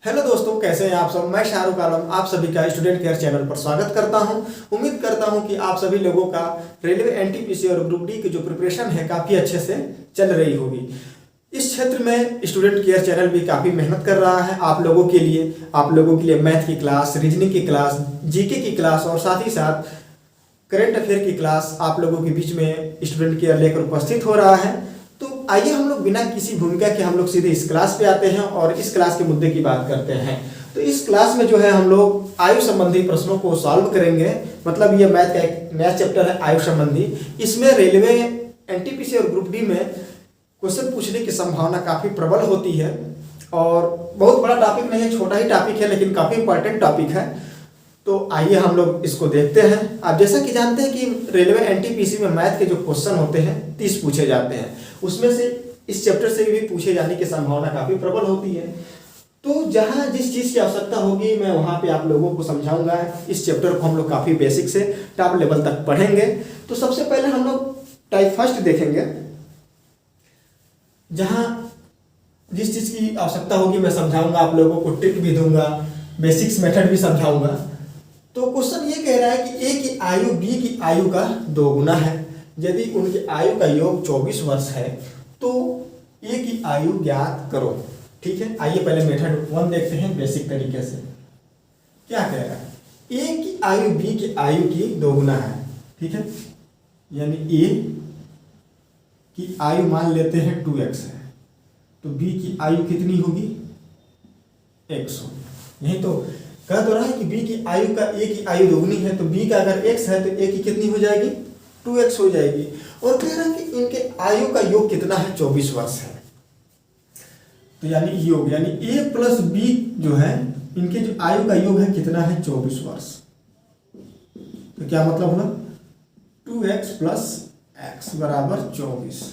Hello दोस्तों, कैसे हैं आप सब। मैं शाहरुख आलम आप सभी का स्टूडेंट केयर चैनल पर स्वागत करता हूं। उम्मीद करता हूं कि आप सभी लोगों का रेलवे एनटीपीसी और ग्रुप डी की जो प्रिपरेशन है काफ़ी अच्छे से चल रही होगी। इस क्षेत्र में स्टूडेंट केयर चैनल भी काफ़ी मेहनत कर रहा है आप लोगों के लिए मैथ की क्लास, रीजनिंग की क्लास, जीके की क्लास और साथ ही साथ करंट अफेयर की क्लास आप लोगों के बीच में स्टूडेंट केयर लेकर उपस्थित हो रहा है। तो आइए हम लोग बिना किसी भूमिका के हम लोग सीधे इस क्लास पे आते हैं और इस क्लास के मुद्दे की बात करते हैं। तो इस क्लास में जो है हम लोग आयु संबंधी प्रश्नों को सॉल्व करेंगे। मतलब ये मैथ का एक नया चैप्टर है आयु संबंधी। इसमें रेलवे एनटीपीसी और ग्रुप डी में क्वेश्चन पूछने की संभावना काफ़ी प्रबल होती है और बहुत बड़ा टॉपिक नहीं है, छोटा ही टॉपिक है लेकिन काफ़ी इंपॉर्टेंट टॉपिक है। तो आइए हम लोग इसको देखते हैं। आप जैसा कि जानते हैं कि रेलवे एनटीपीसी में मैथ के जो क्वेश्चन होते हैं 30 पूछे जाते हैं, उसमें से इस चैप्टर से भी पूछे जाने की संभावना काफ़ी प्रबल होती है। तो जहाँ जिस चीज़ की आवश्यकता होगी मैं वहाँ पे आप लोगों को समझाऊंगा। इस चैप्टर को हम लोग काफ़ी बेसिक से टॉप लेवल तक पढ़ेंगे। तो सबसे पहले हम लोग टाइप फर्स्ट देखेंगे, जहाँ जिस चीज़ की आवश्यकता होगी मैं समझाऊंगा, आप लोगों को ट्रिक भी दूंगा, बेसिक्स मेथड भी समझाऊंगा। तो क्वेश्चन ये कह रहा है कि ए की आयु बी की आयु का 2 गुना है। यदि उनकी आयु का योग 24 वर्ष है तो ए की आयु ज्ञात करो। ठीक है, आइए पहले मेथड 1 देखते हैं बेसिक तरीके से। क्या कह रहा है, ए की आयु बी की आयु की 2 गुना है। ठीक है, यानी ए की आयु मान लेते हैं 2x है तो बी की आयु कितनी होगी, x हो। यही तो कह तो रहा है कि b की आयु का a की आयु दोगुनी है तो b का अगर x है तो a की कितनी हो जाएगी, 2x हो जाएगी। और कह रहा है कि इनके आयु का योग कितना है, 24 वर्ष है। तो यानी योग यानी a प्लस b जो है इनके जो आयु का योग है कितना है, 24 वर्ष। तो क्या मतलब हुआ, 2x प्लस x बराबर 24,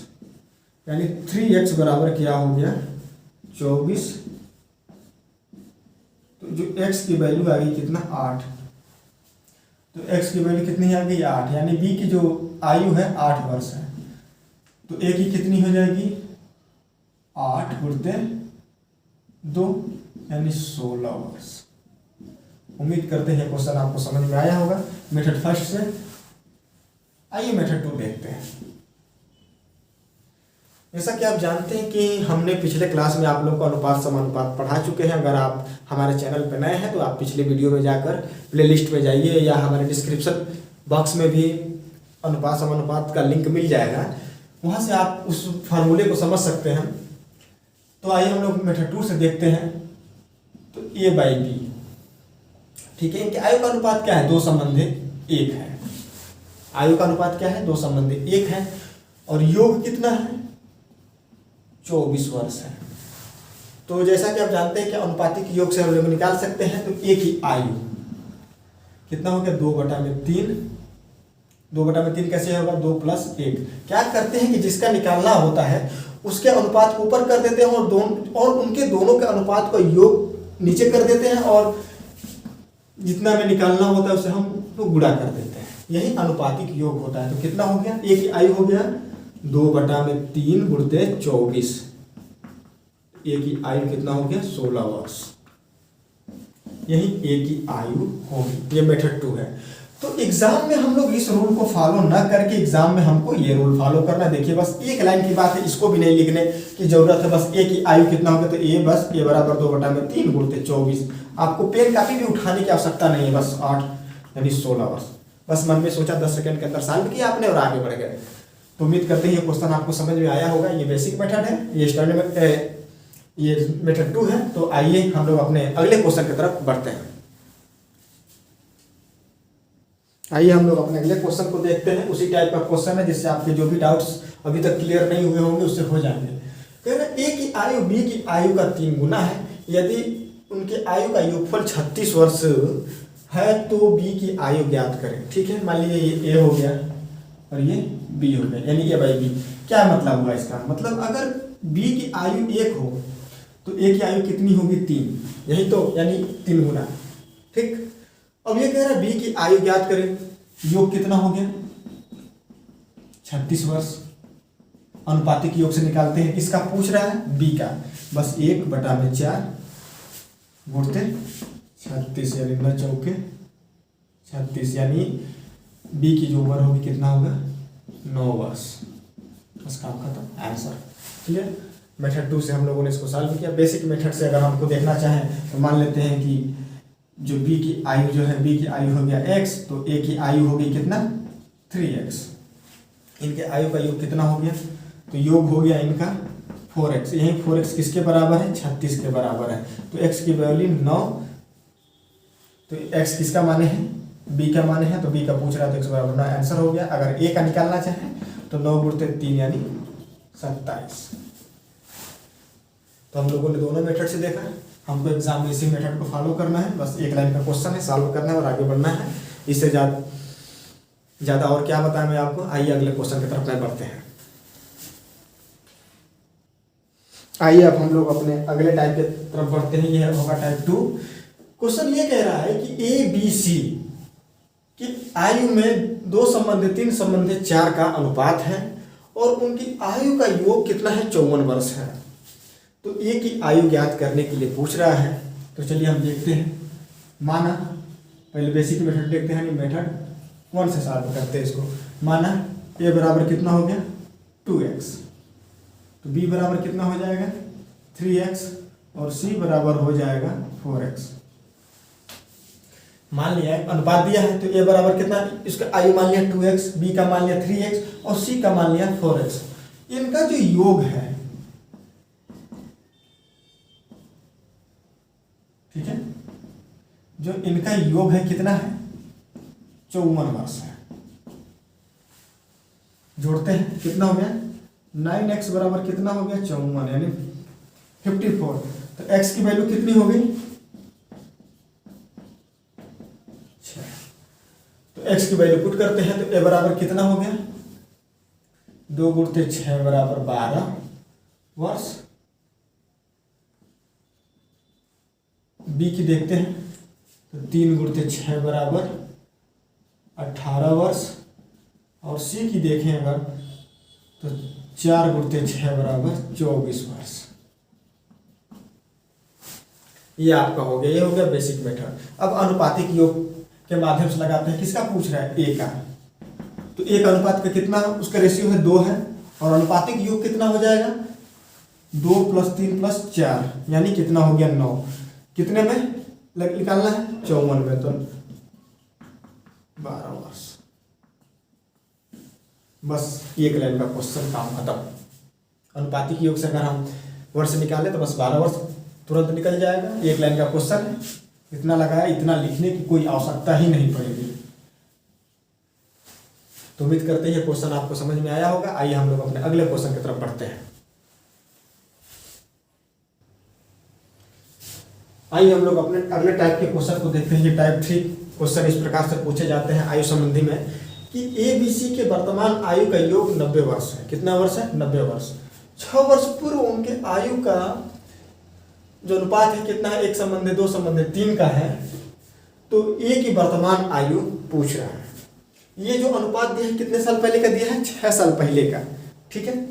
यानी 3x बराबर क्या हो गया, 24। तो जो x की वैल्यू आ गई कितना, 8। तो x की वैल्यू कितनी आ गई, 8। यानी b की जो आयु है 8 वर्ष है तो a की कितनी हो जाएगी, 8 गुणित 2 यानी 16 वर्ष। उम्मीद करते हैं क्वेश्चन आपको समझ में आया होगा मेथड फर्स्ट से। आइए मेथड 2 देखते हैं। जैसा कि आप जानते हैं कि हमने पिछले क्लास में आप लोग को अनुपात समानुपात पढ़ा चुके हैं। अगर आप हमारे चैनल पर नए हैं तो आप पिछले वीडियो में जाकर प्लेलिस्ट में जाइए या हमारे डिस्क्रिप्शन बॉक्स में भी अनुपात समानुपात का लिंक मिल जाएगा, वहाँ से आप उस फार्मूले को समझ सकते हैं। तो आइए हम लोग मेथड 2 से देखते हैं। तो a/b, ठीक है, इनके आयु का अनुपात क्या है, 2 संबंधी 1 है। आयु का अनुपात क्या है, 2 संबंधी 1 है। और योग कितना है, 24 वर्ष है। तो जैसा कि आप जानते हैं कि अनुपातिक योग से हम लोग निकाल सकते हैं। तो ए की आयु कितना हो गया, 2/3। 2/3 कैसे होगा, 2 + 1। क्या करते हैं कि जिसका निकालना होता है उसके अनुपात को ऊपर कर देते हैं और उनके दोनों के अनुपात का योग नीचे कर देते हैं और जितना में निकालना होता है उसे हम लोग गुणा कर देते हैं। यही अनुपातिक योग होता है। तो कितना हो गया, ए की आयु हो गया 2/3 गुणित 24। ए की आयु कितना हो गया, 16 वर्ष। यही ए की आयु होगी। ये मेथड 2 है। तो एग्जाम में हम लोग इस रूल को फॉलो ना करके एग्जाम में हमको ये रूल फॉलो करना है। देखिए बस एक लाइन की बात है, इसको भी नहीं लिखने की जरूरत है। बस ए की आयु कितना होगा, तो ए बस ए बराबर 2/3 गुणित 24। आपको पेन कापी भी उठाने की आवश्यकता नहीं है, बस 8 यानी 16 वर्ष। बस मन में सोचा, 10 सेकंड के अंदर सॉल्व किया आपने और आगे बढ़ गए। तो उम्मीद करते हैं ये क्वेश्चन आपको समझ में आया होगा। ये बेसिक मेथड है, ये स्टैंडर्ड में ये मेथड 2 है। तो आइए हम लोग अपने अगले क्वेश्चन की तरफ बढ़ते हैं। आइए हम लोग अपने अगले क्वेश्चन को देखते हैं। उसी टाइप का क्वेश्चन है जिससे आपके जो भी डाउट्स अभी तक क्लियर नहीं हुए होंगे उससे हो जाएंगे। कह रहे ए की आयु बी की आयु का 3 गुना है। यदि उनके आयु का योगफल 36 वर्ष है तो बी की आयु ज्ञात करें। ठीक है, मान लीजिए ये ए हो गया और ये बी हो गया, यानी a/b। क्या मतलब हुआ इसका, मतलब अगर b की आयु 1 हो तो a की आयु कितनी होगी, 3। यही तो, यानी 3 गुना। ठीक, अब ये कह रहा है b की आयु ज्ञात करें। योग कितना हो गया, 36 वर्ष। अनुपातिक योग से निकालते हैं। किसका पूछ रहा है, b का। बस 1/4 गुणते 36 यानी 9 चौके 36 यानी बी की जो उम्र होगी कितना होगा 9 वर्ष। बस काम खत्म, आंसर क्लियर। मेथड 2 से हम लोगों ने इसको सॉल्व किया। बेसिक मेथड से अगर हमको देखना चाहें तो मान लेते हैं कि जो बी की आयु जो है, बी की आयु हो गया x, तो ए की आयु होगी कितना 3x। इनके आयु का योग कितना हो गया, तो योग हो गया इनका 4x। यही 4x किसके बराबर है, 36 के बराबर है। तो x की वैल्यू 9, तो x किसका माने है, b का माने है, तो b का पूछ रहा है तो x बराबर 9 आंसर हो गया। अगर a का निकालना चाहें तो 9 गुणते 3 यानी 27। तो हम लोगों ने दोनों मेथड से देखा है। हमको एग्जाम में इसी मेथड को फॉलो करना है, बस एक लाइन का क्वेश्चन है, सॉल्व करना है और आगे बढ़ना है। इससे ज़्यादा और क्या बताएं मैं आपको। आइए अगले क्वेश्चन की तरफ बढ़ते हैं। आइए अब हम लोग अपने अगले टाइप के तरफ बढ़ते हैं। यह होगा टाइप 2। क्वेश्चन ये कह रहा है कि ए बी सी की आयु में 2 संबंधित 3 संबंधित 4 का अनुपात है और उनकी आयु का योग कितना है, 54 वर्ष है। तो ए की आयु ज्ञात करने के लिए पूछ रहा है। तो चलिए हम देखते हैं। माना पहले बेसिक मेथड देखते हैं, मेथड 1 से सॉल्व करते हैं इसको। माना ए बराबर कितना हो गया 2x, तो b बराबर कितना हो जाएगा 3x और c बराबर हो जाएगा 4x। मान लिया अनुपात दिया है, तो a बराबर कितना, इसका आयु मान लिया 2x, b का मान लिया 3x और c का मान लिया 4x। इनका जो योग है, ठीक है, जो इनका योग है कितना है 54 वर्ष है। जोड़ते हैं कितना हो गया 9x बराबर कितना हो गया 54 यानी 54। तो x की वैल्यू कितनी हो गई 6। तो x की वैल्यू पुट करते हैं तो a बराबर कितना हो गया 2 गुणते 6 बराबर 12 वर्ष। b की देखते हैं तो 3 गुणते 6 बराबर 18 वर्ष और c की देखें अगर तो 4 गुणते 6 बराबर 24 वर्ष। ये आपका हो गया, ये हो गया बेसिक मेथड। अब अनुपातिक योग के माध्यम से लगाते हैं। किसका पूछ रहा है ए का, तो एक अनुपात का कितना, उसका रेशियो है 2 है और अनुपातिक योग कितना हो जाएगा 2 + 3 + 4 यानी कितना हो गया 9। कितने में निकालना है 54 में, तो 12 वर्ष। बस एक लाइन का क्वेश्चन, काम खत्म। अनुपातिक योग से अगर हम वर्ष निकालें तो बस 12 वर्ष तुरंत निकल जाएगा। एक लाइन का क्वेश्चन है, इतना लगाया, इतना लिखने की कोई आवश्यकता ही नहीं पड़ेगी। तो उम्मीद करते हैं क्वेश्चन आपको समझ में आया होगा। आइए हम लोग अपने अगले क्वेश्चन की तरफ बढ़ते हैं। आइए हम लोग अपने अगले टाइप के क्वेश्चन को देखते हैं। ये टाइप 3 क्वेश्चन इस प्रकार से पूछे जाते हैं आयु संबंधी में कि ए बी सी के वर्तमान आयु का योग 90 वर्ष है। कितना वर्ष है 90 वर्ष। 6 वर्ष पूर्व उनके आयु का जो अनुपात है कितना है, 1 संबंधित 2 संबंधित 3 का है। तो ए की वर्तमान आयु पूछ रहा है। ये जो अनुपात दिया है कितने साल पहले का दिया है 6 साल पहले का, ठीक है।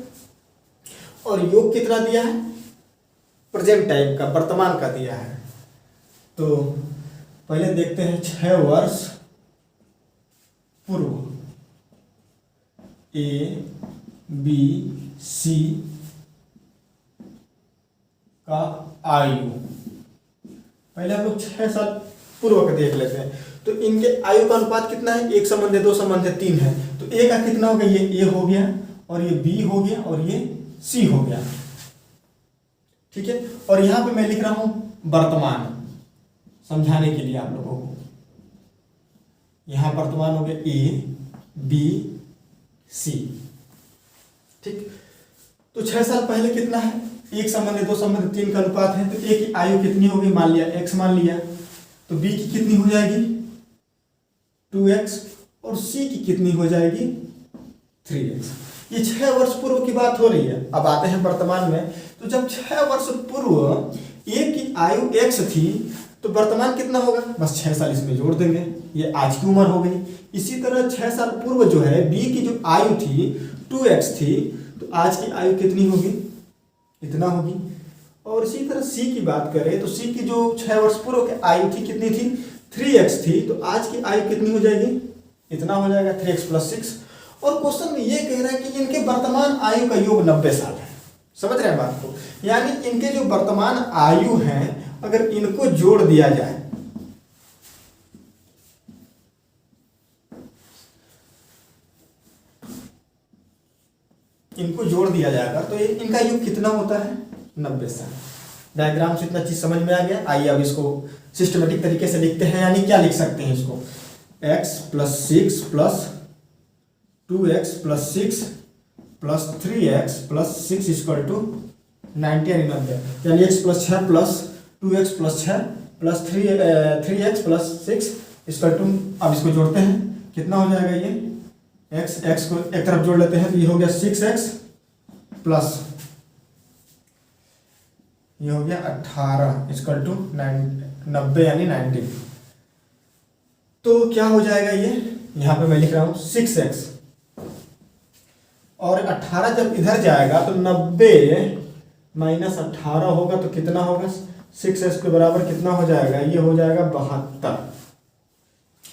और योग कितना दिया है प्रेजेंट टाइम का, वर्तमान का दिया है। तो पहले देखते हैं 6 वर्ष पूर्व ए बी सी का आयु। पहले हम लोग 6 साल पूर्व का देख लेते हैं। तो इनके आयु का अनुपात कितना है, 1 संबंधित 2 संबंधित 3 है। तो ए का कितना हो गया, ये ए हो गया और ये बी हो गया और ये सी हो गया, ठीक है। और यहां पे मैं लिख रहा हूं वर्तमान, समझाने के लिए आप लोगों को। यहां वर्तमान हो गया ए बी सी, ठीक। तो 6 साल पहले कितना है, 1 संबंधित 2 संबंधित 3 का अनुपात है। तो ए की आयु कितनी होगी, मान लिया x मान लिया, तो b की कितनी हो जाएगी 2x और c की कितनी हो जाएगी 3x। ये 6 वर्ष पूर्व की बात हो रही है। अब आते हैं वर्तमान में। तो जब 6 वर्ष पूर्व ए की आयु x थी तो वर्तमान कितना होगा, बस 6 साल इसमें जोड़ देंगे, ये आज की उम्र हो गई। इसी तरह 6 साल पूर्व जो है b की जो आयु थी 2x थी, तो आज की आयु कितनी होगी, इतना होगी। और इसी तरह सी की बात करें तो सी की जो 6 वर्ष पूर्व की आयु थी कितनी थी, 3x थी, तो आज की आयु कितनी हो जाएगी, इतना हो जाएगा 3x + 6। और क्वेश्चन में ये कह रहा है कि इनके वर्तमान आयु का योग 90 साल है। समझ रहे हैं बात को, यानी इनके जो वर्तमान आयु है अगर इनको जोड़ दिया जाए, इनको जोड़ दिया जाएगा तो इनका योग कितना होता है, 90 साल। डायग्राम से इतना चीज समझ में आ गया। आइए अब इसको सिस्टमेटिक तरीके से लिखते हैं, यानी क्या लिख सकते हैं इसको, x + 6 + 2x + 6 + 3x + 6 = 90 यानी 90, यानी x + 6 + 2x + 6 + 3x + 6 = अब इसको जोड़ते हैं, कितना हो जाएगा ये, x को एक तरफ जोड़ लेते हैं तो ये हो गया 6x प्लस ये हो गया 18 = 90 यानी 90। तो क्या हो जाएगा ये, यहां पे मैं लिख रहा हूं 6x और 18 जब इधर जाएगा तो 90 - 18 होगा तो कितना होगा, 6x के बराबर कितना हो जाएगा, ये हो जाएगा 72।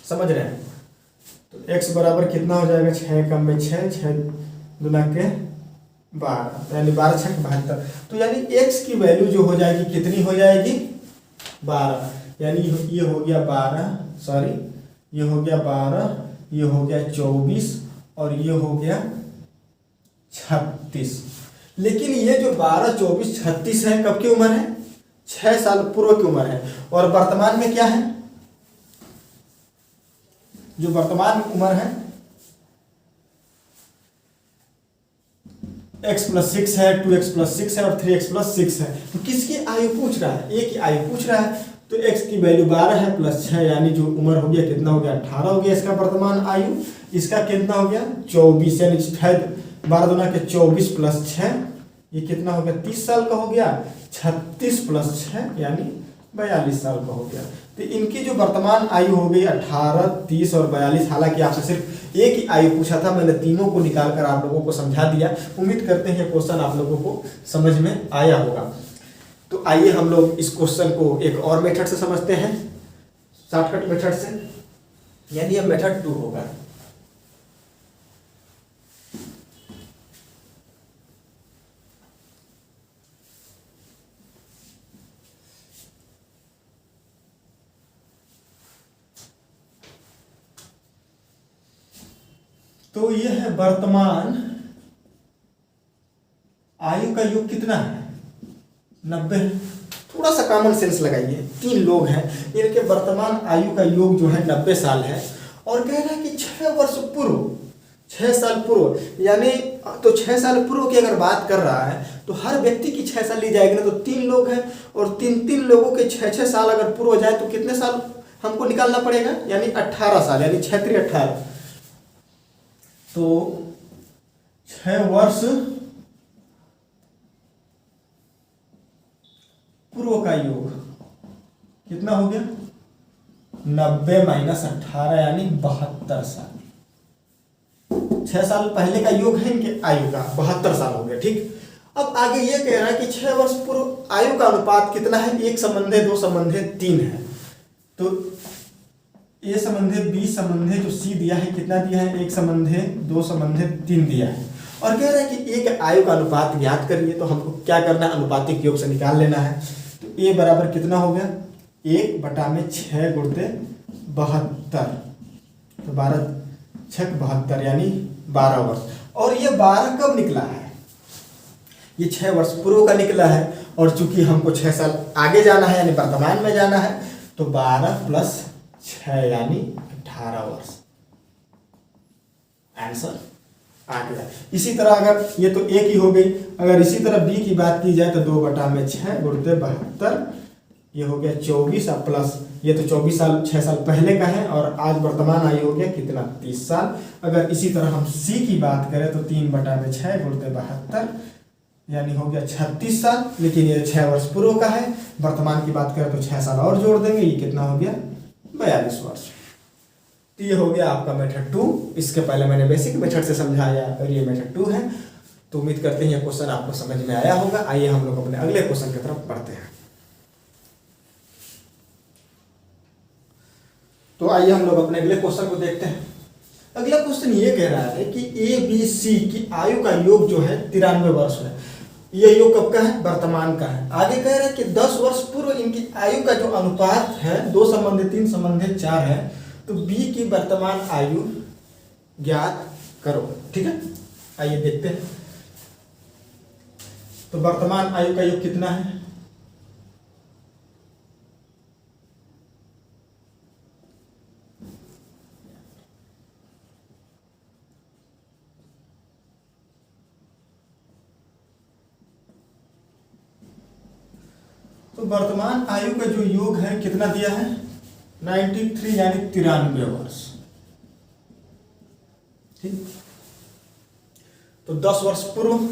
समझ रहे हैं, तो x बराबर कितना हो जाएगा, 6 कम में 6, 6 दूना के 12, यानी 12 6 72। तो यानी x की वैल्यू जो हो जाएगी कितनी हो जाएगी, 12, यानी ये हो गया 12, सॉरी ये हो गया 12, ये हो गया 24 और ये हो गया 36। लेकिन ये जो 12 24 36 है कब की उम्र है, 6 साल पूर्व की उम्र है। और वर्तमान में क्या है, जो वर्तमान उम्र है x + 6 है, 2x + 6 है और 3x + 6 है। तो किसकी आयु पूछ रहा है, a की आयु पूछ रहा है। तो x की वैल्यू 12 है प्लस 6 यानी जो उम्र हो गया कितना हो गया, 18 हो गया इसका वर्तमान आयु। इसका कितना हो गया 24, यानी 12 दूना के 24 प्लस 6 ये कितना हो गया 30 साल का हो गया। 36 प्लस 6 यानी 42 साल का हो गया। तो इनकी जो वर्तमान आयु हो गई 18, 30 और 42। हालांकि आपसे सिर्फ एक ही आयु पूछा था, मैंने तीनों को निकाल कर आप लोगों को समझा दिया। उम्मीद करते हैं क्वेश्चन आप लोगों को समझ में आया होगा। तो आइए हम लोग इस क्वेश्चन को एक और मेथड से समझते हैं, शॉर्टकट मेथड से, यानी यह मेथड 2 होगा। तो यह है वर्तमान आयु का योग कितना है 90। थोड़ा सा कॉमन सेंस लगाइए, 3 लोग हैं, इनके वर्तमान आयु का योग जो है 90 साल है। और कह रहा है कि 6 वर्ष पूर्व, 6 साल पूर्व, यानी तो 6 साल पूर्व की अगर बात कर रहा है तो हर व्यक्ति की 6 साल ली जाएगी ना। तो 3 लोग हैं और 3 लोगों के 6 साल अगर पूर्व हो जाए तो कितने साल हमको निकालना पड़ेगा, यानी 18 साल, यानी 6 3 18। तो 6 वर्ष पूर्व का योग कितना हो गया 90 - 18 यानी 72 साल। 6 साल पहले का योग है इनके आयु का, 72 साल हो गया। ठीक, अब आगे ये कह रहा है कि 6 वर्ष पूर्व आयु का अनुपात कितना है, 1 संबंधे 2 संबंधे 3 है। तो ए संबंधे बी संबंधे जो सी दिया है कितना दिया है, 1 संबंधे 2 संबंधे 3 दिया है। और कह रहा है कि ए के आयु का अनुपात ज्ञात करिए। तो हमको क्या करना है, अनुपातिक योग से निकाल लेना है। तो ए बराबर कितना हो गया 1/6 गुणते 72, तो 12 6 72 यानी 12 वर्ष। और ये 12 कब निकला है, ये 6 वर्ष पूर्व का निकला है। और चूंकि हमको 6 साल आगे जाना है यानी वर्तमान में जाना है, तो 12 + 6 यानी 18 वर्ष। आंसर आ गया। इसी तरह अगर ये तो एक ही हो गई, अगर इसी तरह बी की बात की जाए तो 2/6 गुणते 72, ये हो गया 24 और प्लस ये तो 24 साल 6 साल पहले का है और आज वर्तमान आयु हो गया कितना 30 साल। अगर इसी तरह हम सी की बात करें तो 3/6 गुणते 72 यानी हो गया 36 साल। लेकिन ये 6 वर्ष पूर्व का है, वर्तमान की बात करें तो 6 साल और जोड़ देंगे, ये कितना हो गया 42 वर्ष। तो ये हो गया आपका मेथड 2। इसके पहले मैंने बेसिक मेथड से समझाया और ये मेथड 2 है। तो उम्मीद करते हैं ये क्वेश्चन आपको समझ में आया होगा। आइए हम लोग अपने अगले क्वेश्चन की तरफ बढ़ते हैं। तो आइए हम लोग अपने अगले क्वेश्चन को देखते हैं। अगला क्वेश्चन ये कह रहा है कि ए बी सी की आयु का योग जो है 93 वर्ष है। ये योग कब का है? वर्तमान का है। आगे कह रहा है कि 10 वर्ष पूर्व इनकी आयु का जो अनुपात है 2:3:4 है, तो बी की वर्तमान आयु ज्ञात करो। ठीक है, आइए देखते हैं। तो वर्तमान आयु का योग कितना है? तो वर्तमान आयु का जो योग है कितना दिया है? 93 यानी 93 वर्ष। ठीक, तो 10 वर्ष पूर्व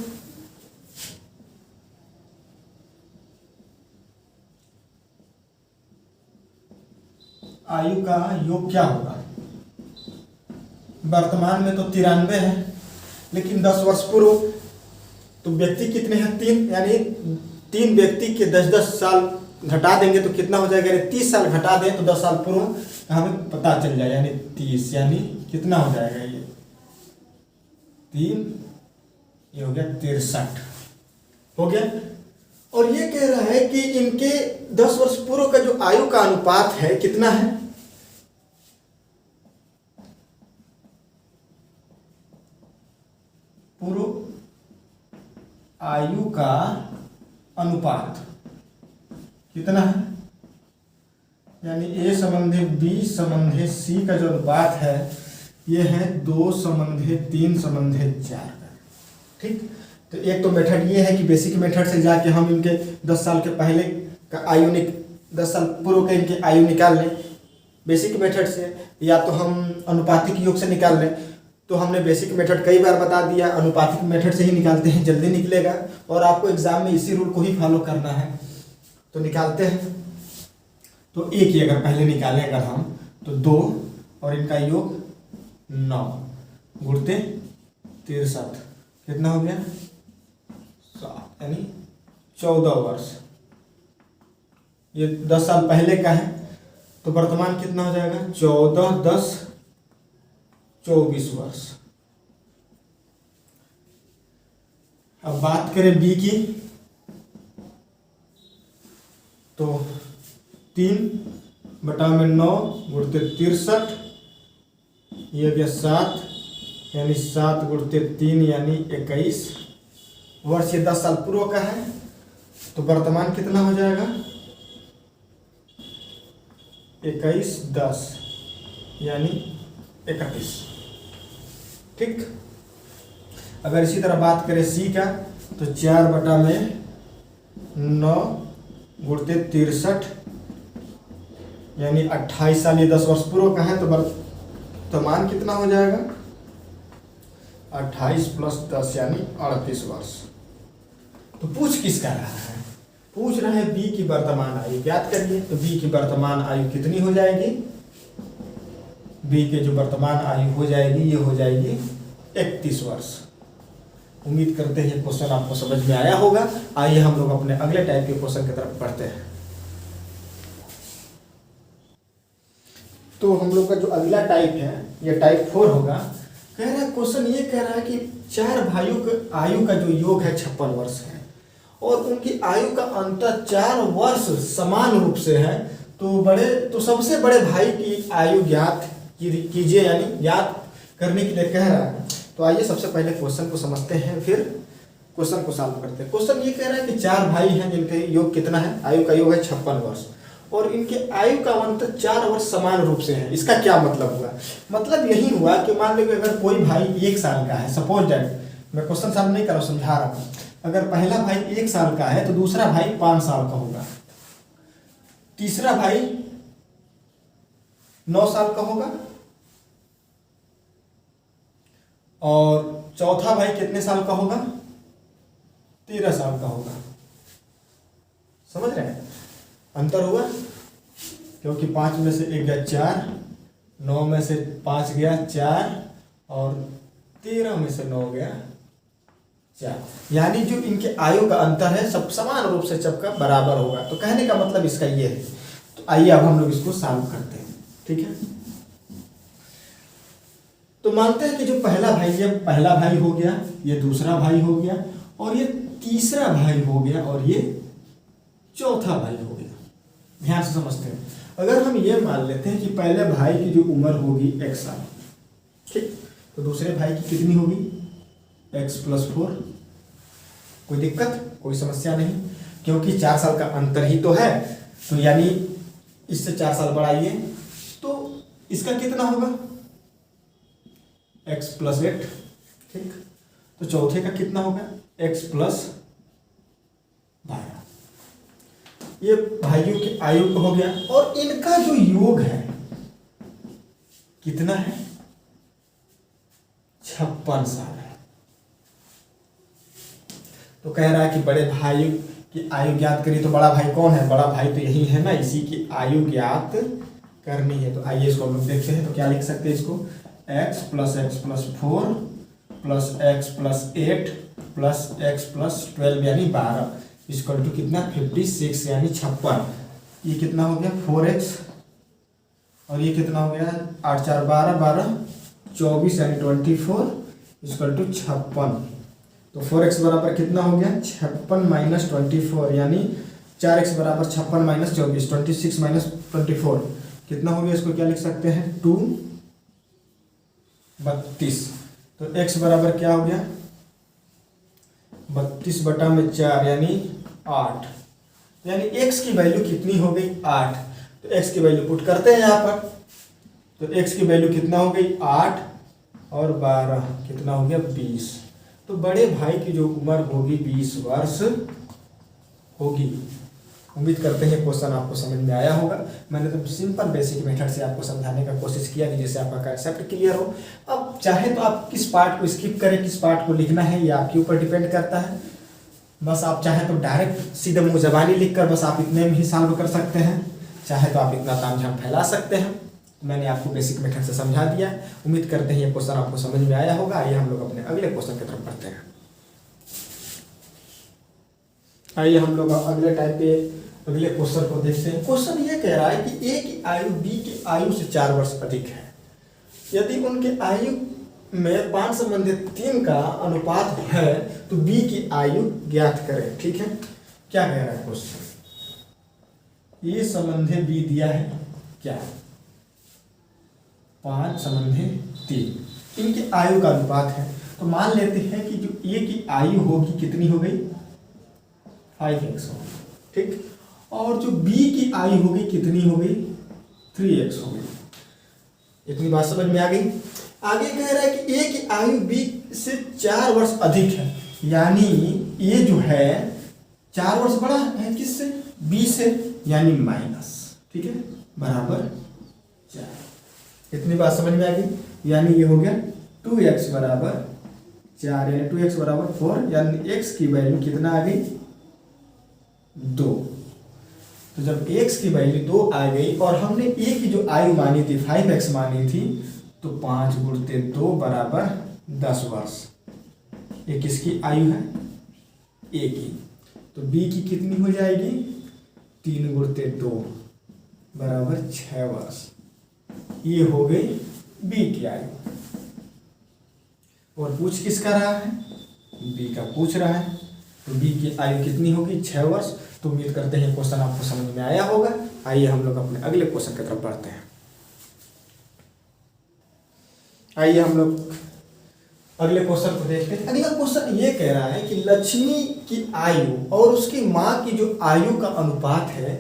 आयु का योग क्या होगा? वर्तमान में तो 93 है, लेकिन 10 वर्ष पूर्व तो व्यक्ति कितने हैं? 3, यानी 3 व्यक्ति के 10-10 साल घटा देंगे तो कितना हो जाएगा? 30 साल घटा दें तो 10 साल पूर्व हमें पता चल जाए, यानी 30, यानी कितना हो जाएगा? ये 3, ये हो गया 63 हो गया। और ये कह रहा है कि इनके 10 वर्ष पूर्व का जो आयु का अनुपात है कितना है? पूर्व आयु का अनुपात कितना है? यानी ए संबंधी बी संबंधी सी का जो अनुपात है ये है 2:3:4 का। ठीक, तो एक तो मेथड ये है कि बेसिक मेथड से जाके हम इनके 10 साल के पहले का आयु 10 साल पूर्व के इनके आयु निकाल लें बेसिक मेथड से, या तो हम अनुपातिक योग से निकाल लें। तो हमने बेसिक मेथड कई बार बता दिया, अनुपातिक मेथड से ही निकालते हैं, जल्दी निकलेगा और आपको एग्जाम में इसी रूल को ही फॉलो करना है। तो निकालते हैं। तो एक ही अगर पहले निकालें अगर हम, तो 2 और इनका योग 9 गुणते 63 कितना हो गया? 7, यानी 14 वर्ष। ये 10 साल पहले का है, तो वर्तमान कितना हो जाएगा? 14, 10, 24 वर्ष। अब बात करें बी की, तो 3/9 गुणते 63, ये गया 7, यानी 7 गुणते 3 यानी 21 वर्ष। ये 10 साल पूर्व का है, तो वर्तमान कितना हो जाएगा? 21, 10 यानी 31। ठीक, अगर इसी तरह बात करें सी का, तो 4/9 गुणते 63 यानी 28 साल। ये 10 वर्ष पूर्व का है, तो वर्तमान कितना हो जाएगा? 28 + 10 यानी 38 वर्ष। तो पूछ किसका रहा है? पूछ रहा है बी की वर्तमान आयु ज्ञात करिए। तो बी की वर्तमान आयु कितनी हो जाएगी? बी के जो वर्तमान आयु हो जाएगी ये हो जाएगी 31 वर्ष। उम्मीद करते हैं क्वेश्चन आपको समझ में आया होगा। आइए हम लोग अपने अगले टाइप के क्वेश्चन की तरफ बढ़ते हैं। तो हम लोग का जो अगला टाइप है ये टाइप 4 होगा। कह रहा है क्वेश्चन ये कह रहा है कि 4 भाइयों के आयु का जो योग है 56 वर्ष है और उनकी आयु का अंतर 4 वर्ष समान रूप से है। तो सबसे बड़े भाई की आयु ज्ञात कीजिए, यानी ज्ञात करने के लिए कह रहा है। तो आइए सबसे पहले क्वेश्चन को समझते हैं, फिर क्वेश्चन को सॉल्व करते हैं। क्वेश्चन ये कह रहा है कि 4 भाई हैं जिनके योग कितना है? आयु का योग है 56 वर्ष और इनके आयु का अंतर 4 वर्ष समान रूप से है। इसका क्या मतलब हुआ? मतलब यही हुआ कि मान लो कि अगर कोई भाई 1 साल का है, सपोज दैट, मैं क्वेश्चन सॉल्व नहीं कर रहा हूँ, समझा रहा हूँ। अगर पहला भाई 1 साल का है तो दूसरा भाई 5 साल का होगा, तीसरा भाई 9 साल का होगा और चौथा भाई कितने साल का होगा? 13 साल का होगा। समझ रहे हैं? अंतर हुआ क्योंकि 5 में से 1 गया 4, 9 में से 5 गया 4 और 13 में से 9 गया 4। यानी जो इनके आयु का अंतर है सब समान रूप से सबका बराबर होगा। तो कहने का मतलब इसका ये है। तो आइए अब हम लोग इसको सॉल्व करते हैं, ठीक है। तो मानते हैं कि जो पहला भाई है, पहला भाई हो गया, ये दूसरा भाई हो गया, और ये तीसरा भाई हो गया, और ये चौथा भाई हो गया। ध्यान से समझते हैं। अगर हम ये मान लेते हैं कि पहले भाई की जो उम्र होगी x साल, ठीक, तो दूसरे भाई की कितनी होगी x + 4। कोई दिक्कत, कोई समस्या नहीं, क्योंकि 4 साल का अंतर ही तो है। तो यानी इससे 4 साल बढ़ाइए तो इसका कितना होगा x + 8, ठीक। तो चौथे का कितना होगा x + 12। ये भाइयों के आयु हो गया, और इनका जो योग है कितना है 56 साल है। तो कह रहा है कि बड़े भाई की आयु ज्ञात करिए। तो बड़ा भाई कौन है, बड़ा भाई तो यही है ना, इसी की आयु ज्ञात करनी है। तो आइए इसको हम लोग देखते हैं। तो क्या लिख सकते हैं इसको, x + x + 4 + x + 8 + x + 12 यानी 12 इक्वल टू कितना 56 यानी 56। ये कितना हो गया 4x, और ये कितना हो गया 8 4 12 12 24 यानी 24 इक्वल टू 56। तो 4x बराबर कितना हो गया 56 - 24 यानी 4x बराबर 56 - 24 26 - 24 कितना हो गया। इसको क्या लिख सकते हैं 2 32। तो x बराबर क्या हो गया 32/4 यानी 8। यानी x की वैल्यू कितनी हो गई 8। तो x की वैल्यू पुट करते हैं यहाँ पर। तो x की वैल्यू कितना हो गई 8 और 12 कितना हो गया 20। तो बड़े भाई की जो उम्र होगी 20 वर्ष होगी। उम्मीद करते हैं क्वेश्चन आपको समझ में आया होगा। मैंने तो सिंपल बेसिक मेथड से आपको समझाने का कोशिश किया कि जैसे आपका कंसेप्ट क्लियर हो। अब चाहे तो आप किस पार्ट को स्किप करें, किस पार्ट को लिखना है, ये आपके ऊपर डिपेंड करता है। बस आप चाहे तो डायरेक्ट सीधे मुँह ज़बानी लिख कर बस आप इतने में ही सॉल्व कर सकते हैं, चाहे तो आप इतना तामझाम फैला सकते हैं। मैंने आपको बेसिक मेथड से समझा दिया। उम्मीद करते हैं ये क्वेश्चन आपको समझ में आया होगा। आइए हम लोग अपने अगले क्वेश्चन की तरफ बढ़ते हैं। आइए हम लोग अगले टाइप पे अगले क्वेश्चन को देखते हैं। क्वेश्चन ये कह रहा है कि ए की आयु बी की आयु से 4 वर्ष अधिक है। यदि उनके आयु में 5 संबंधित 3 का अनुपात है तो बी की आयु ज्ञात करें। ठीक है, क्या कह रहा है क्वेश्चन, ए संबंधी बी दिया है क्या 5 संबंधी 3, इनकी आयु का अनुपात है। तो मान लेते हैं कि जो ए की आयु होगी कितनी हो गई 5x होगी, ठीक, और जो बी की आयु होगी कितनी हो गई 3x हो गई। इतनी बात समझ में आ गई। आगे कह रहा है कि ए की आयु बी से 4 वर्ष अधिक है, यानी ए जो है 4 वर्ष बड़ा है किससे बी से, यानी माइनस, ठीक है, बराबर 4। इतनी बात समझ में आ गई। यानी ये हो गया 2x बराबर 4 यानी 2x बराबर 4 यानी x की वैल्यू कितना आ गई 2। तो जब x की वैल्यू 2 आ गई और हमने a की जो आयु मानी थी 5x मानी थी, तो 5 गुणते 2 बराबर 10 वर्ष। ये किसकी आयु है a की। तो b की कितनी हो जाएगी 3 गुणते 2 बराबर 6 वर्ष। ये हो गई b की आयु। और पूछ किसका रहा है b का पूछ रहा है। तो b की आयु कितनी होगी 6 वर्ष। तो उम्मीद करते हैं क्वेश्चन आपको समझ में आया होगा। आइए हम लोग अपने अगले क्वेश्चन की तरफ बढ़ते हैं। आइए हम लोग अगले क्वेश्चन को देखते हैं। अगला क्वेश्चन ये कह रहा है कि लक्ष्मी की आयु और उसकी माँ की जो आयु का अनुपात है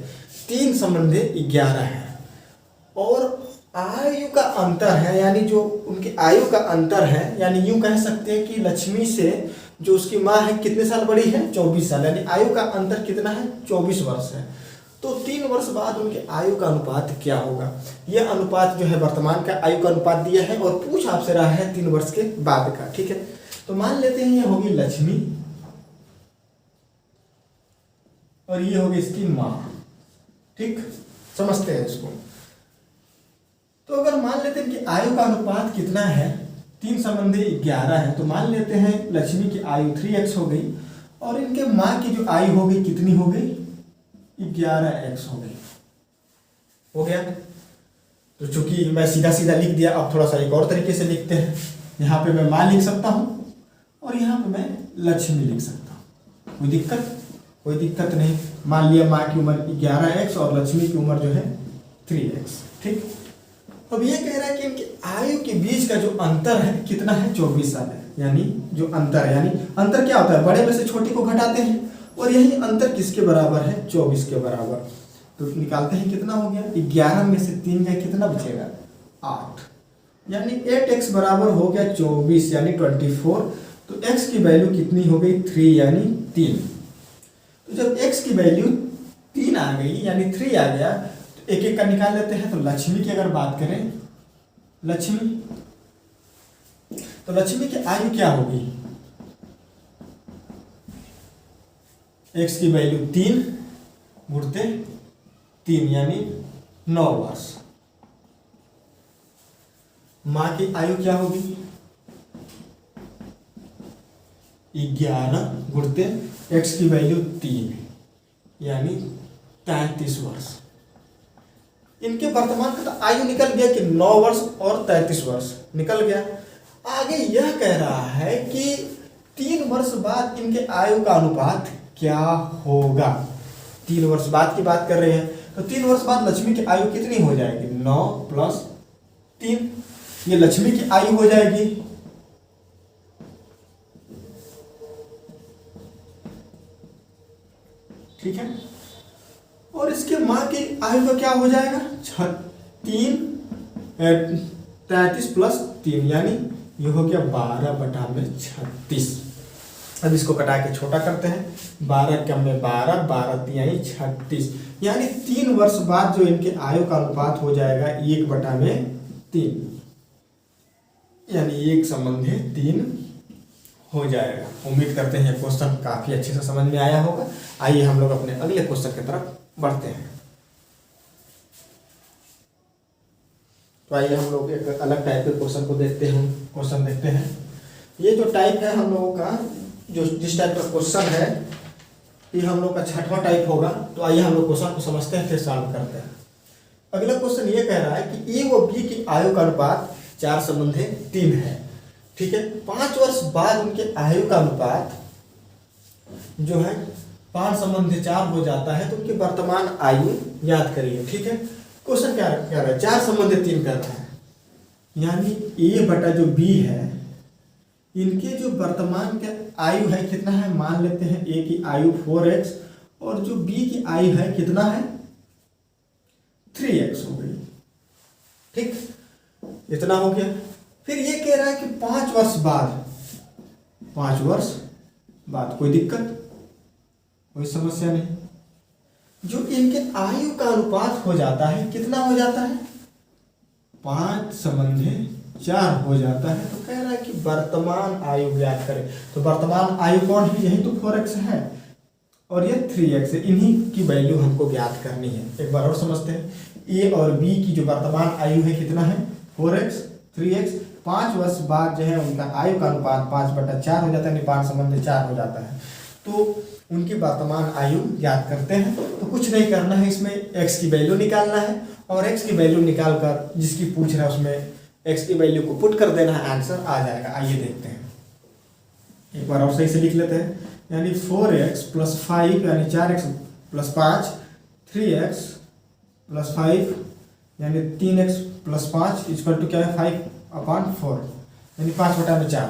3 संबंधी 11 है, और आयु का अंतर है, यानी जो उनकी आयु का अंतर है, यानी यूं कह सकते हैं कि लक्ष्मी से जो उसकी माँ है कितने साल बड़ी है 24 साल, यानी आयु का अंतर कितना है 24 वर्ष है। तो 3 वर्ष बाद उनके आयु का अनुपात क्या होगा। यह अनुपात जो है वर्तमान का आयु का अनुपात दिया है और पूछ आपसे रहा है 3 वर्ष के बाद का। ठीक है, तो मान लेते हैं ये होगी लक्ष्मी और ये होगी इसकी माँ। ठीक, समझते हैं इसको। तो अगर मान लेते हैं कि आयु का अनुपात कितना है तीन संबंधी 11 है, तो मान लेते हैं लक्ष्मी की आयु 3x हो गई और इनके माँ की जो आयु हो गई कितनी हो गई, 11x हो गई। हो गया। तो चूंकि मैं सीधा सीधा लिख दिया, अब थोड़ा सा एक और तरीके से लिखते हैं। यहाँ पे मैं माँ लिख सकता हूँ और यहाँ पे मैं लक्ष्मी लिख सकता हूँ। कोई दिक्कत? कोई दिक्कत नहीं। मान लिया माँ की उम्र 11x और लक्ष्मी की उम्र जो है 3x। ठीक। अब ये कह रहा है कि इनकी आयु के बीच का जो अंतर है कितना है, 24 साल है। यानी जो अंतर है, यानी अंतर क्या होता है, बड़े में से छोटे को घटाते हैं और यही अंतर किसके बराबर है, 24 के बराबर। तो निकालते हैं कितना हो गया, 11 में से 3 का कितना बचेगा, 8। यानी 8x बराबर हो गया 24 यानी 24। तो x की वैल्यू कितनी हो गई, 3 यानी 3। तो जब x की वैल्यू 3 आ गई यानी 3 आ गया, तो एक एक का निकाल लेते हैं। तो लक्ष्मी की अगर बात करें, लक्ष्मी, तो लक्ष्मी की आयु क्या होगी, x की वैल्यू 3 गुणते 3 यानी 9 वर्ष। मां की आयु क्या होगी, 11 गुणते x की वैल्यू 3 यानी 33 वर्ष। इनके वर्तमान का तो आयु निकल गया कि 9 वर्ष और 33 वर्ष निकल गया। आगे यह कह रहा है कि 3 वर्ष बाद इनके आयु का अनुपात क्या होगा। 3 वर्ष बाद की बात कर रहे हैं, तो 3 वर्ष बाद लक्ष्मी की आयु कितनी हो जाएगी, 9 + 3, ये लक्ष्मी की आयु हो जाएगी। ठीक है। और इसके मां की आयु का क्या हो जाएगा, 33 + 3 यानी ये हो गया 12/36। अब इसको कटा के छोटा करते हैं, 12 कम में 12, 12 यानी 36। यानी 3 वर्ष बाद जो इनके आयु का अनुपात हो जाएगा 1/3 यानी 1/3 हो जाएगा। उम्मीद करते हैं ये क्वेश्चन काफी अच्छे से समझ में आया होगा। आइए हम लोग अपने अगले क्वेश्चन की तरफ बढ़ते हैं। तो आइए हम लोग एक अलग टाइप के क्वेश्चन को देखते हैं। क्वेश्चन देखते हैं, ये जो टाइप है हम लोगों का, जो जिस टाइप का क्वेश्चन है ये हम लोग का 6वां टाइप होगा। तो आइए हम लोग क्वेश्चन को समझते हैं फिर सॉल्व करते हैं। अगला क्वेश्चन ये कह रहा है कि ए व बी की आयु का अनुपात 4/3 है। ठीक है। 5 वर्ष बाद उनके आयु का अनुपात जो है 5/4 हो जाता है, तो उनकी वर्तमान आयु याद करिए। ठीक है। क्वेश्चन क्या कह रहा है, 4/3 कर रहा है, यानी ए बटा जो बी है, इनके जो वर्तमान के आयु है कितना है, मान लेते हैं ए की आयु 4x और जो बी की आयु है कितना है, 3x हो गई। ठीक, इतना हो गया। फिर ये कह रहा है कि 5 वर्ष बाद, 5 वर्ष बाद, कोई दिक्कत, कोई समस्या नहीं। जो इनके आयु का अनुपात हो जाता है कितना हो जाता है, 5/4 हो जाता है। तो कह रहा है कि वर्तमान आयु ज्ञात करें। तो वर्तमान आयु कौन है, यही तो 4x है और ये 3x है। इन्हीं की वैल्यू हमको ज्ञात करनी है। एक बार और समझते हैं, ए और बी की जो वर्तमान आयु है कितना है, 4x 3x। 5 वर्ष बाद जो है उनका आयु का अनुपात 5/4 हो जाता है, 5/4 हो जाता है। तो उनकी वर्तमान आयु ज्ञात करते हैं। तो कुछ नहीं करना है, इसमें x की वैल्यू निकालना है और x की वैल्यू निकाल कर जिसकी पूछ रहा है उसमें x की वैल्यू को पुट कर देना है, आंसर आ जाएगा। आइए देखते हैं, एक बार और सही से लिख लेते हैं। यानी 4x + 5 यानी 4x + 5, 3x + 5 यानी 3x + 5 इक्वल टू क्या है, 5/4 यानी 5/4।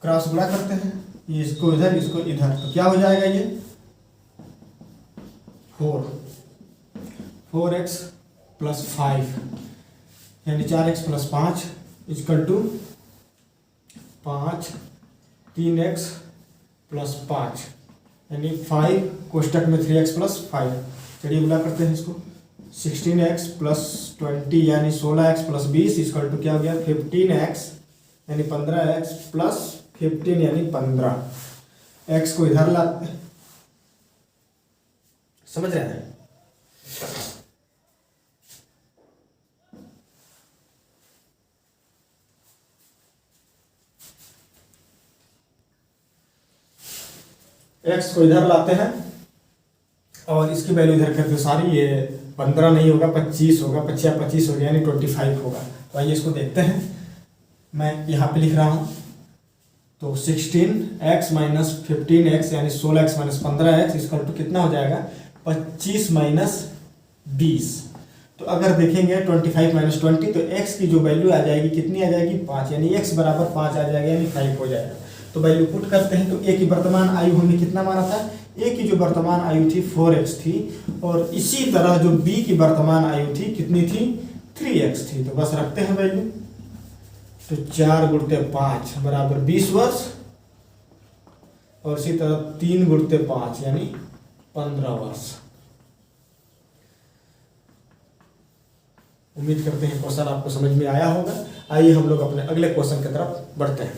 क्रॉस गुणा करते हैं, ये इसको इधर इसको इधर, तो क्या हो जाएगा, ये 4x + 5 यानी 4x + 5 इक्वल टू 5, 3x + 5 यानी 5 कोष्टक में 3x + 5। चलिए गुणा करते हैं इसको, 16x + 20 यानी 16x + 20 इक्वल टू क्या हो गया, 15x यानी 15x + 15 यानी 15। x को इधर लाते हैं, समझ रहे हैं। एक्स को इधर लाते हैं और इसकी वैल्यू इधर कर दो सारी, ये 15 नहीं होगा 25 होगा, 25 हो गया यानी 25 होगा। तो आइए इसको देखते हैं, मैं यहाँ पे लिख रहा हूँ। तो 16x माइनस 15x यानी 16x माइनस 15x इसका टू कितना हो जाएगा 25 माइनस 20। तो अगर देखेंगे 25 माइनस 20 तो x की जो वैल्यू आ जाएगी कितनी आ जाएगी 5, यानी x बराबर 5 आ जाएगा यानी 5 हो जाएगा। तो वैल्यू पुट करते हैं। तो a की वर्तमान आयु हमने कितना माना था, a की जो वर्तमान आयु थी 4x थी, और इसी तरह जो b की वर्तमान आयु थी कितनी थी 3x थी। तो बस रखते हैं वैल्यू। तो 4 गुणित 5 बराबर 20 वर्ष, और इसी तरह 3 गुणित 5 यानी 15 वर्ष। उम्मीद करते हैं क्वेश्चन आपको समझ में आया होगा। आइए हम लोग अपने अगले क्वेश्चन की तरफ बढ़ते हैं।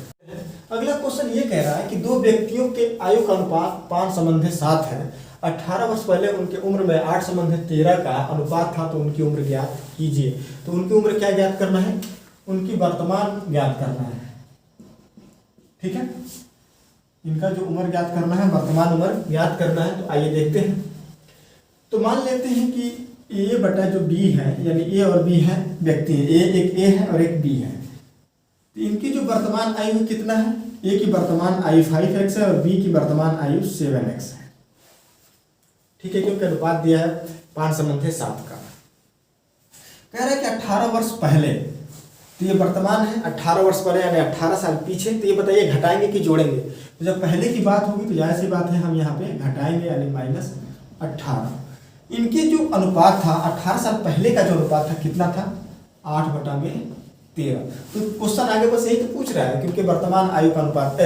अगला क्वेश्चन ये कह रहा है कि दो व्यक्तियों के आयु का अनुपात 5 संबंधी 7 है। 18 वर्ष पहले उनके उम्र में 8 संबंधी 13 का अनुपात था, तो उनकी उम्र ज्ञात कीजिए। तो उनकी उम्र क्या ज्ञात करना है, उनकी वर्तमान ज्ञात करना है। ठीक है, इनका जो उम्र ज्ञात करना है, वर्तमान उम्र ज्ञात करना है। तो आइए देखते हैं। तो मान लेते हैं कि ए बटा जो बी है, यानी ए और बी है व्यक्ति है, एक ए है और एक बी है। तो इनकी जो वर्तमान आयु कितना है, ए की वर्तमान आयु 5x है और बी की वर्तमान आयु 7x है। ठीक है, क्योंकि अनुपात दिया है 5 संबंधी 7 का। कह रहा है कि 18 वर्ष पहले, तो ये वर्तमान है 18 वर्ष पहले यानी 18 साल पीछे। तो ये बताइए घटाएंगे कि जोड़ेंगे। तो जब पहले की बात होगी तो जाहिर सी बात है हम यहाँ पे घटाएंगे यानी -18। इनके जो अनुपात था 18 साल पहले का जो अनुपात था कितना था 8/13। तो क्वेश्चन आगे बस यही तो पूछ रहा है, क्योंकि वर्तमान आयु का अनुपात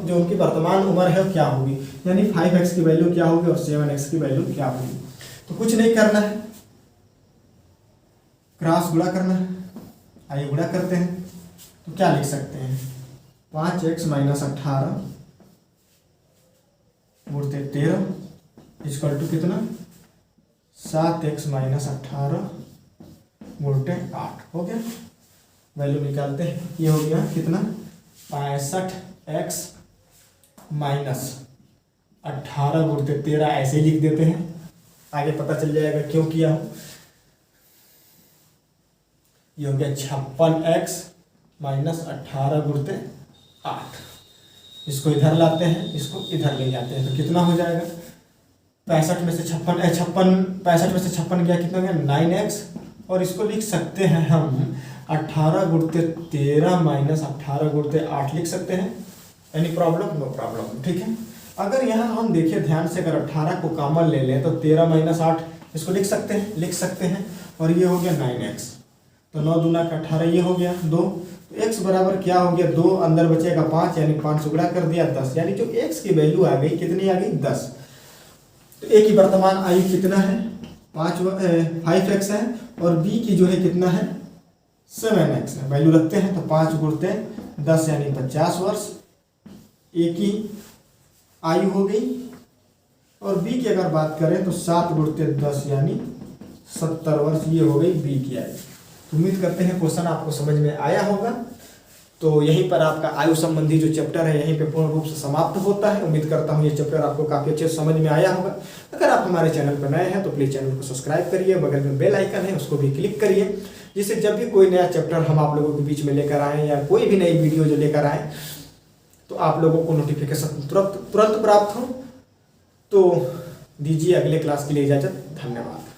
जो उनकी वर्तमान उम्र है क्या होगी, यानी 5x की वैल्यू क्या होगी और 7x की वैल्यू क्या होगी। तो कुछ नहीं करना है, क्रॉस गुणा करना है। आइए गुणा करते हैं। तो क्या लिख सकते हैं 5x माइनस 18 गुणित 13 इक्वल टू कितना 7x माइनस 18 गुणित 8 हो गया। वैल्यू निकालते हैं, ये हो गया कितना 65x माइनस 18 गुणित 13 ऐसे ही लिख देते हैं, आगे पता चल जाएगा क्यों किया हूं। ये हो गया 56x माइनस 18 गुणित 8। इसको इधर लाते हैं, इसको इधर ले जाते हैं, तो कितना हो जाएगा 65 में से 56 गया कितना गया 9x। और इसको लिख सकते हैं हम 18 गुणित 13 माइनस 18 गुणित 8 लिख सकते हैं। Any problem, no problem. ठीक है, अगर यहाँ हम देखें ध्यान से, अगर 18 को कॉमन ले लें तो 13 माइनस 8 इसको लिख सकते हैं। और ये हो गया 9x। तो 9 दूना का 18, ये हो गया 2। तो x बराबर क्या हो गया 2, अंदर बचेगा 5 यानी 5 से गुणा कर दिया 10, यानी जो x की वैल्यू आ गई कितनी आ गई 10। तो a की वर्तमान आयु कितना है 5x है और b की जो है कितना है 7x है। वैल्यू रखते हैं तो 5 गुणित 10 यानी 50 वर्ष a की आयु हो गई। और b की अगर बात करें तो 7 गुणित 10 यानी 70 वर्ष, ये हो गई b की आयु। तो उम्मीद करते हैं क्वेश्चन आपको समझ में आया होगा। तो यहीं पर आपका आयु संबंधी जो चैप्टर है यहीं पे पूर्ण रूप से समाप्त होता है। उम्मीद करता हूँ ये चैप्टर आपको काफ़ी अच्छे से समझ में आया होगा। अगर आप हमारे चैनल पर नए हैं तो प्लीज़ चैनल को सब्सक्राइब करिए, बगल में बेल आइकन है उसको भी क्लिक करिए, जिससे जब भी कोई नया चैप्टर हम आप लोगों के बीच में लेकर आएँ या कोई भी नई वीडियो जो लेकर आएँ तो आप लोगों को नोटिफिकेशन तुरंत प्राप्त हो। तो दीजिए अगले क्लास के लिए इजाज़त। धन्यवाद।